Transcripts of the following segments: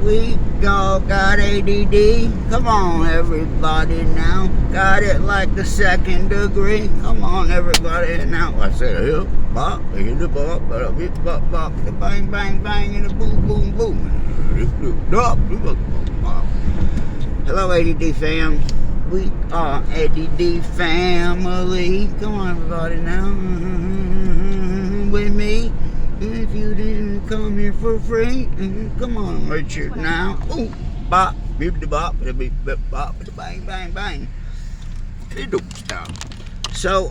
We all got ADD. Come on, everybody now. Got it like the second degree. Come on, everybody now. I said, hip, bop, hit the bop, hit the bop, bop, the bang, bang, bang, and the boom, boom, boom. Hello, ADD fam. We are ADD family. Come on, everybody now. With me. If you didn't come here for free, come on, Richard, now. Ooh, bop, beep, bop, beep, bop, bang, bang, bang. It don't stop. So,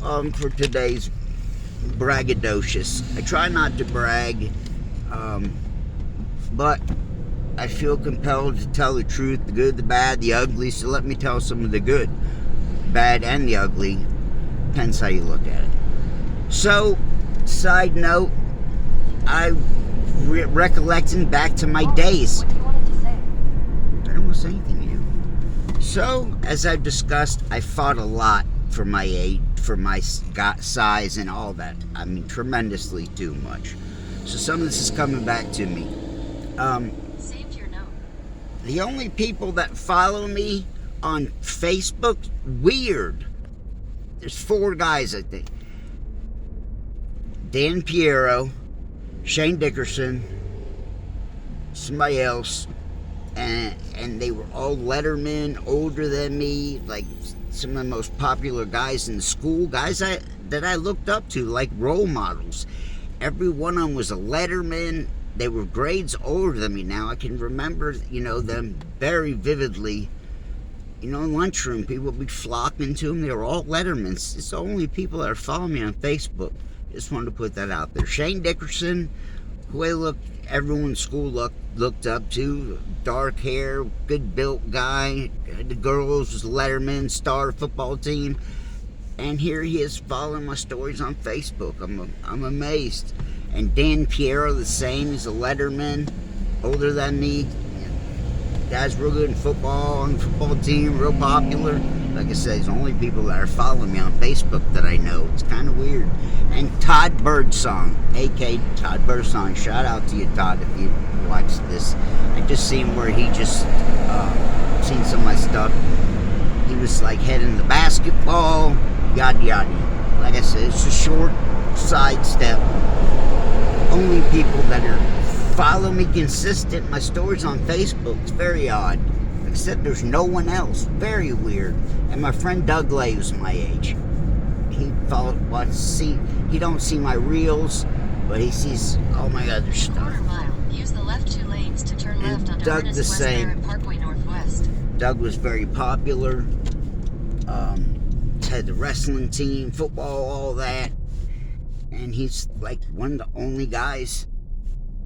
for today's braggadocious, I try not to brag, but I feel compelled to tell the truth, the good, the bad, the ugly. So let me tell some of the good, bad, and the ugly. Depends how you look at it. So, side note, I recollecting back to my days. What you wanted to say? I don't want to say anything to you. So, as I've discussed, I fought a lot for my age, for my size and all that. I mean, tremendously too much. So some of this is coming back to me. Saved your note. The only people that follow me on Facebook, weird. There's 4 guys, I think. Dan Piero, Shane Dickerson, somebody else, and they were all lettermen, older than me, like some of the most popular guys in school, guys that I looked up to, like role models. Every one of them was a letterman. They were grades older than me. Now I can remember, them very vividly. In lunchroom, people would be flocking to them. They were all lettermans. It's the only people that are following me on Facebook. Just wanted to put that out there. Shane Dickerson, who everyone in school looked up to. Dark hair, good built guy. The girls was letterman, star football team. And here he is following my stories on Facebook. I'm amazed. And Dan Piero, the same. He's a letterman, older than me. Guy's real good in football, on the football team, real popular. Like I said, he's the only people that are following me on Facebook that I know. It's kind of weird. And Todd Birdsong, a.k.a. Todd Birdsong. Shout out to you, Todd, if you watch this. I just seen where he just seen some of my stuff. He was like heading the basketball, yada yada. Like I said, it's a short sidestep. Only people that are follow me consistent, my stories on Facebook. It's very odd. Except there's no one else. Very weird. And my friend Doug Lay, who's my age, he he don't see my reels, but he sees all my other stuff. Quarter mile. Use the left 2 lanes to turn left onto Doug Ernest the West same. Barrett Parkway Northwest. Doug was very popular. Had the wrestling team, football, all that. And he's like one of the only guys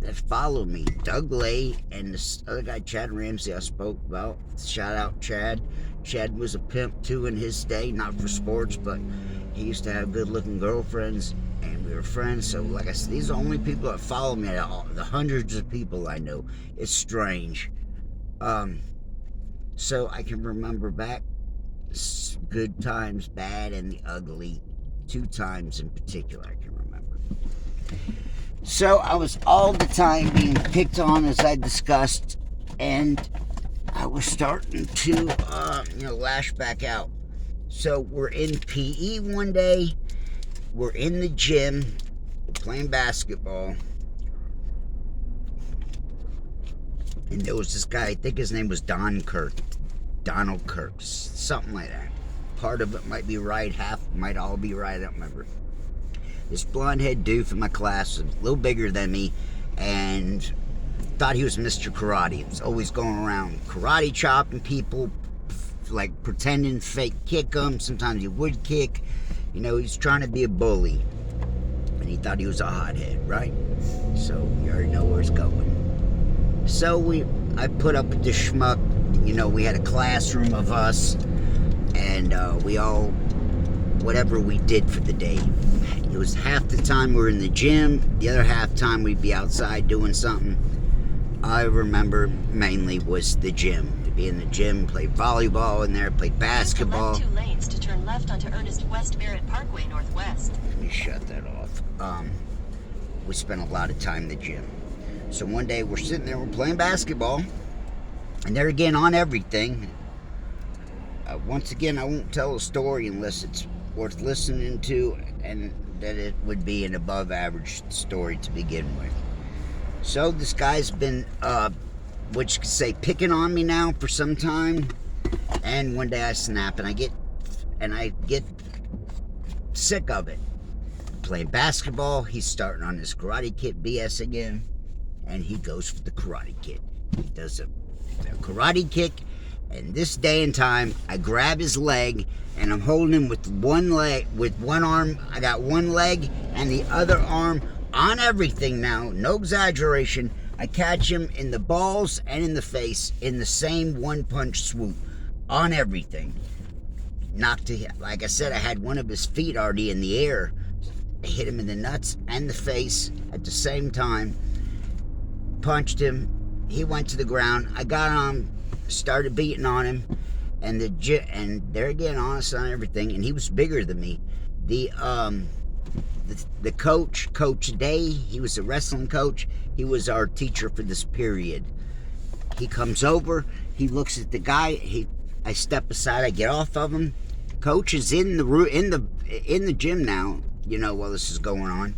that follow me. Doug Lay and this other guy, Chad Ramsey, I spoke about. Shout out Chad. Chad was a pimp too in his day, not for sports, but he used to have good looking girlfriends and we were friends. So like I said, these are the only people that follow me. The hundreds of people I know. It's strange. So I can remember back good times, bad, and the ugly. 2 times in particular I can remember. So I was all the time being picked on, as I discussed, and I was starting to, lash back out. So we're in PE one day. We're in the gym playing basketball. And there was this guy, I think his name was Donald Kirk, something like that. Part of it might be right, half might all be right, I don't remember. This blonde-head dude from my class was a little bigger than me and thought he was Mr. Karate. He was always going around karate chopping people, like pretending fake kick them. Sometimes he would kick. He's trying to be a bully. And he thought he was a hothead, right? So you already know where it's going. So I put up with this schmuck. We had a classroom of us. And we all, whatever we did for the day. It was half the time we were in the gym. The other half time we'd be outside doing something. I remember mainly was the gym. To be in the gym, play volleyball in there, play basketball. Use the left 2 lanes to turn left onto Ernest West Barrett Parkway Northwest. Let me shut that off. We spent a lot of time in the gym. So one day we're sitting there, we're playing basketball, and there again on everything. Once again, I won't tell a story unless it's worth listening to, and that it would be an above average story to begin with. So this guy's been, what you could say, picking on me now for some time, and one day I snap and I get sick of it. Playing basketball, he's starting on his Karate Kid BS again, and he goes for the Karate Kid. He does a karate kick, and this day and time, I grab his leg, and I'm holding him with one leg, with one arm. I got one leg and the other arm on everything now, no exaggeration. I catch him in the balls and in the face in the same one-punch swoop on everything. Knocked him, like I said, I had one of his feet already in the air. I hit him in the nuts and the face at the same time. Punched him. He went to the ground. I got on him, started beating on him, and there again, honest on everything. And he was bigger than me. The coach, Coach Day, he was a wrestling coach. He was our teacher for this period. He comes over. He looks at the guy. I step aside. I get off of him. Coach is in the gym now. While this is going on,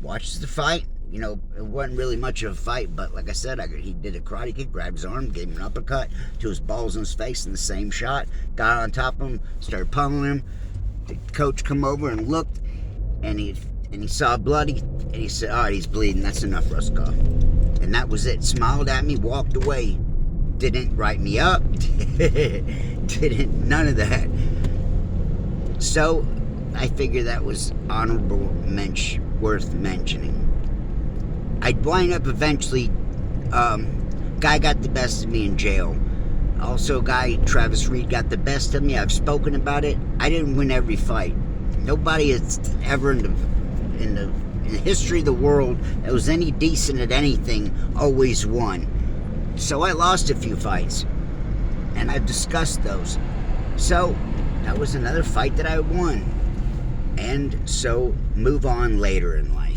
watches the fight. It wasn't really much of a fight, but like I said, he did a karate kick, grabbed his arm, gave him an uppercut to his balls in his face in the same shot, got on top of him, started pummeling him. The coach come over and looked, and he saw bloody, and he said, all right, he's bleeding, that's enough, Ruskoff. And that was it. Smiled at me, walked away. Didn't write me up, none of that. So I figured that was honorable worth mentioning. I'd wind up eventually, guy got the best of me in jail. Also, guy, Travis Reed, got the best of me. I've spoken about it. I didn't win every fight. Nobody has ever in the history of the world that was any decent at anything always won. So I lost a few fights, and I've discussed those. So that was another fight that I won. And so move on later in life.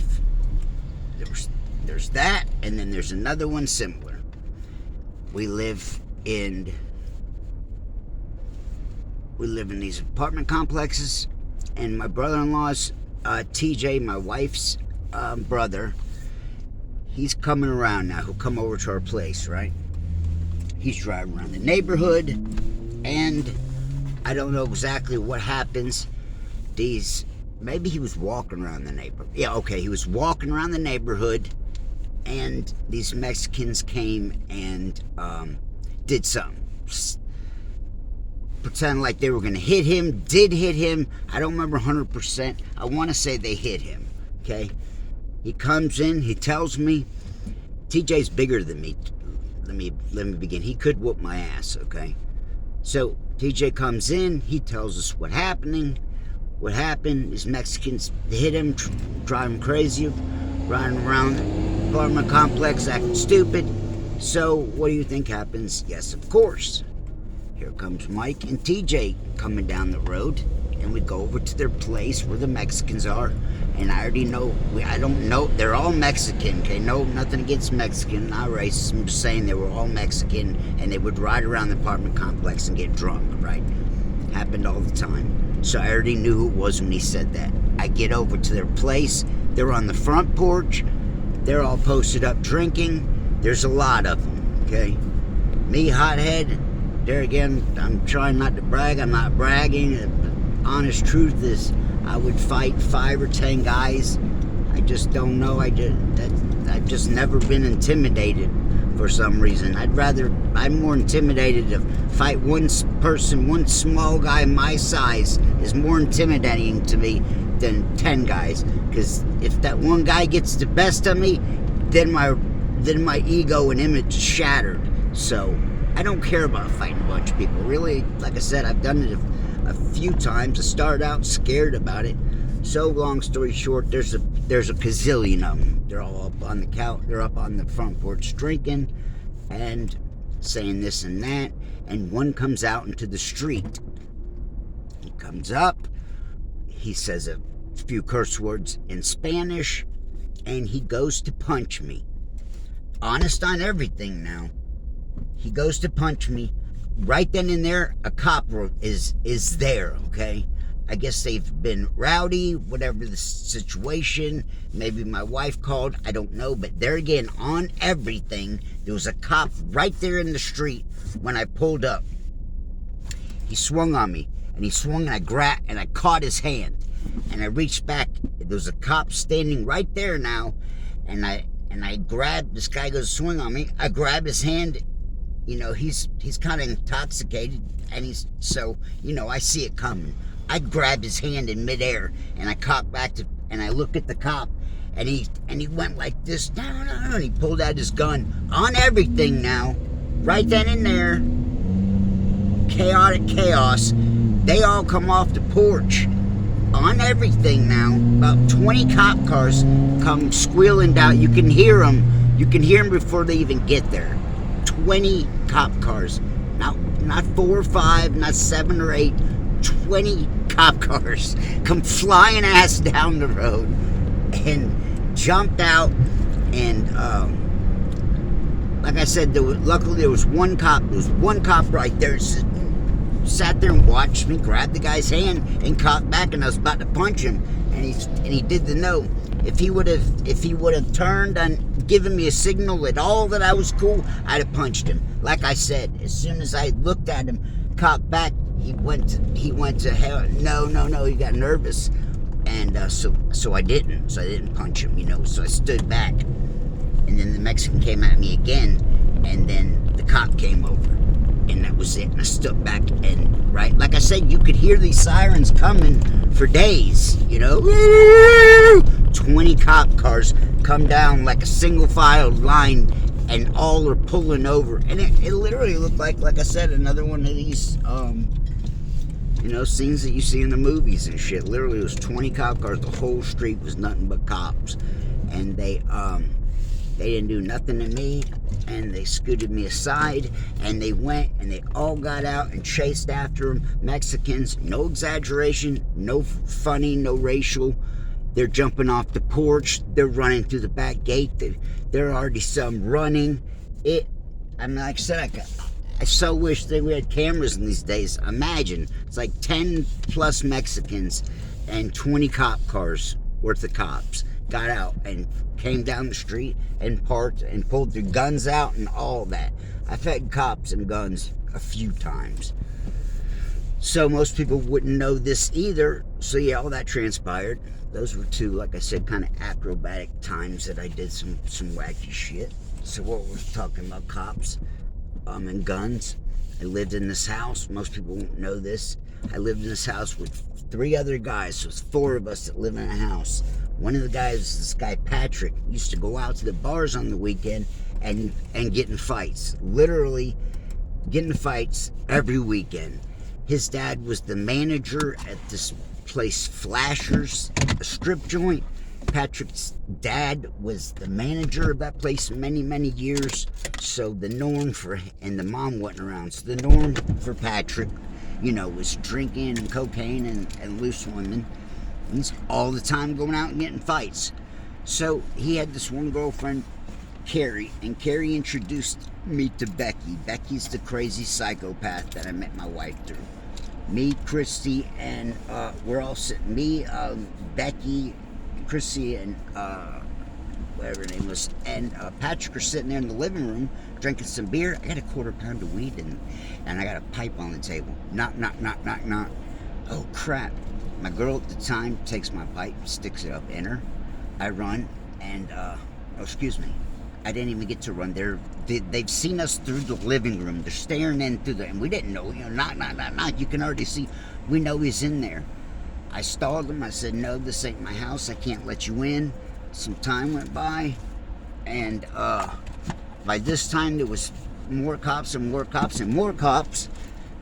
There's that, and then there's another one similar. We live in these apartment complexes, and my brother-in-law's TJ, my wife's brother, he's coming around now. He'll come over to our place, right? He's driving around the neighborhood, and I don't know exactly what happens. Maybe he was walking around the neighborhood. Yeah, okay, he was walking around the neighborhood, and these Mexicans came and did something. Pretend like they were going to hit him, did hit him. I don't remember 100%. I want to say they hit him, okay? He comes in, he tells me, TJ's bigger than me. Let me begin. He could whoop my ass, okay? So TJ comes in, he tells us what happened. These Mexicans hit him, drive him crazy, riding around the apartment complex, acting stupid. So what do you think happens? Yes, of course. Here comes Mike and TJ coming down the road, and we go over to their place where the Mexicans are. And I already know, I don't know, they're all Mexican, okay? No, nothing against Mexican, not racist. I'm just saying they were all Mexican, and they would ride around the apartment complex and get drunk, right? Happened all the time. So I already knew who it was when he said that. I get over to their place. They're on the front porch. They're all posted up drinking. There's a lot of them, okay? Me, hothead, there again, I'm trying not to brag. I'm not bragging. The honest truth is I would fight 5 or 10 guys. I just don't know. I've just never been intimidated for some reason. I'm more intimidated to fight one person, one small guy my size is more intimidating to me than 10 guys. Because if that one guy gets the best of me, then my ego and image is shattered. So I don't care about fighting a bunch of people. Really, like I said, I've done it a few times. I started out scared about it. So long story short, there's a gazillion of them. They're all up on the couch. They're up on the front porch drinking and saying this and that. And one comes out into the street. He comes up. He says a few curse words in Spanish, and he goes to punch me. honest on everything now. He goes to punch me. Right then and there, a cop is there, okay? I guess they've been rowdy, whatever the situation. Maybe my wife called, I don't know. But there again, on everything, there was a cop right there in the street when I pulled up. He swung on me, and he swung, and I caught his hand. And I reached back. There was a cop standing right there now, and I grabbed, this guy goes to swing on me. I grab his hand. You know, he's kind of intoxicated, and I see it coming. I grabbed his hand in midair, and I cocked back and I looked at the cop, and he went like this, no, and he pulled out his gun on everything now, right then and there. Chaotic chaos. They all come off the porch on everything now. About 20 cop cars come squealing down. You can hear them. You can hear them before they even get there. 20 cop cars. Not 4 or 5, not 7 or 8. 20 cop cars come flying ass down the road and jumped out. And like I said, luckily there was one cop. There was one cop right there. Sat there and watched me grab the guy's hand and cocked back, and I was about to punch him, and he did the no. If he would have turned and given me a signal at all that I was cool, I'd have punched him. Like I said, as soon as I looked at him, cocked back, he went to hell. No, he got nervous, and so I didn't punch him, so I stood back, and then the Mexican came at me again, and then the cop came over, and that was it. And I stood back, and right, like I said, you could hear these sirens coming for days, 20 cop cars come down like a single file line, and all are pulling over, and it literally looked like I said, another one of these scenes that you see in the movies and shit. Literally, it was 20 cop cars. The whole street was nothing but cops, and they didn't do nothing to me, and they scooted me aside, and they went and they all got out and chased after them. Mexicans, no exaggeration, no funny, no racial. They're jumping off the porch. They're running through the back gate. There are already some running. Like I said, I so wish that we had cameras in these days. Imagine, it's like 10 plus Mexicans and 20 cop cars worth of cops got out and came down the street and parked and pulled their guns out and all that. I've had cops and guns a few times, so most people wouldn't know this either. So yeah, all that transpired. Those were two, like I said, kind of acrobatic times that I did some wacky shit. So what we're talking about, cops and guns. I lived in this house. Most people won't know this. I lived in this house with 3 other guys. So it's 4 of us that live in a house. One of the guys, this guy Patrick, used to go out to the bars on the weekend and get in fights. Literally get in fights every weekend. His dad was the manager at this place, Flashers, a strip joint. Patrick's dad was the manager of that place many, many years. So the norm and the mom wasn't around. So the norm for Patrick, was drinking and cocaine and loose women. He's all the time going out and getting fights. So he had this one girlfriend, Carrie, and Carrie introduced me to Becky. Becky's the crazy psychopath that I met my wife through. Me, Christy, and we're all sitting. Me, Becky, Chrissy, and whatever her name was, and Patrick are sitting there in the living room drinking some beer. I got a quarter-pound of weed and I got a pipe on the table. Knock. Oh crap! My girl at the time takes my pipe, sticks it up in her. I run, and excuse me, I didn't even get to run. They've seen us through the living room. They're staring in through and we didn't know. Knock. You can already see. We know he's in there. I stalled him. I said, no, this ain't my house. I can't let you in. Some time went by, and by this time there was more cops and more cops and more cops,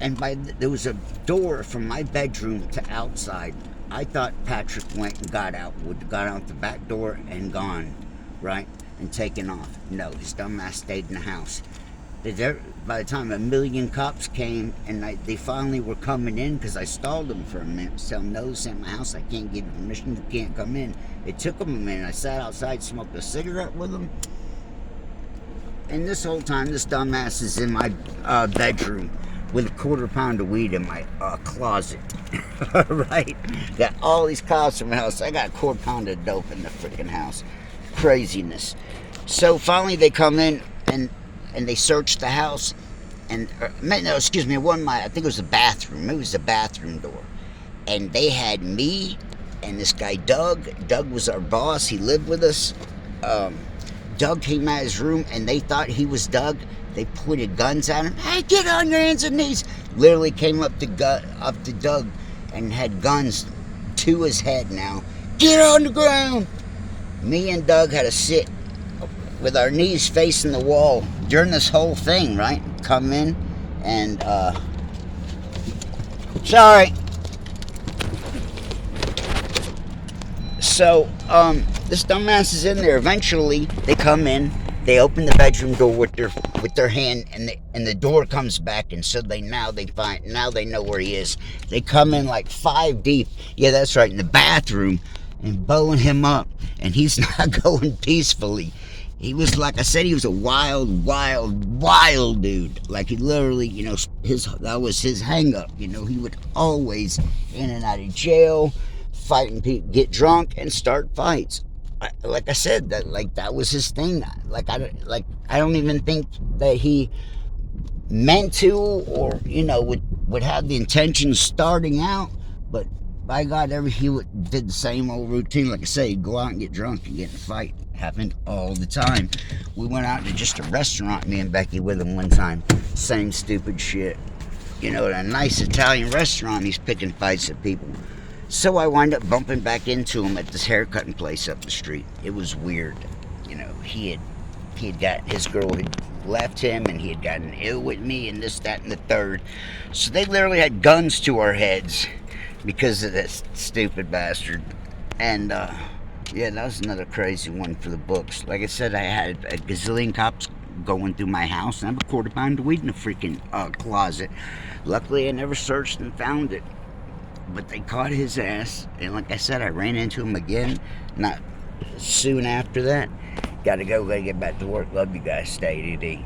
and there was a door from my bedroom to outside. I thought Patrick went and got out the back door and gone, right, and taken off. No, his dumb ass stayed in the house. By the time a million cops came and they finally were coming in, because I stalled them for a minute, tell them, no, this ain't my house, I can't give you permission, you can't come in. It took them a minute. I sat outside, smoked a cigarette with them, And this whole time, this dumbass is in my bedroom with a quarter-pound of weed in my closet. Right? Got all these cops in my house. I got a quarter-pound of dope in the freaking house. Craziness. So finally, they come in and they search the house. And no, excuse me, it wasn't I think it was the bathroom. It was the bathroom door. And they had me and this guy Doug. Doug was our boss. He lived with us. Doug came out of his room and they thought he was Doug. They pointed guns at him. Hey, get on your hands and knees. Literally came up to Doug and had guns to his head now. Get on the ground. Me and Doug had to sit with our knees facing the wall during this whole thing, right? Come in and, sorry. So, this dumbass is in there. Eventually, they come in, they open the bedroom door with their hand, and the door comes back, and so now they know where he is. They come in like 5 deep. Yeah, that's right, in the bathroom, and bowing him up, and he's not going peacefully. He was, like I said, he was a wild, wild, wild dude. Like, he literally, that was his hang-up. He would always in and out of jail, fighting people, get drunk, and start fights. Like I said, that was his thing. I don't even think that he meant to, or, would have the intention starting out, but by God, he did the same old routine. Like I say, he'd go out and get drunk and get in a fight. Happened all the time. We went out to just a restaurant, me and Becky with him one time. Same stupid shit. At a nice Italian restaurant, he's picking fights at people. So I wind up bumping back into him at this haircutting place up the street. It was weird. He had got, his girl had left him, and he had gotten ill with me, and this, that, and the third. So they literally had guns to our heads because of this stupid bastard. And, yeah, that was another crazy one for the books. Like I said, I had a gazillion cops going through my house, and I have a quarter-pound of weed in the freaking closet. Luckily, I never searched and found it. But they caught his ass, and like I said, I ran into him again not soon after that. Gotta get back to work. Love you guys. Stay DD.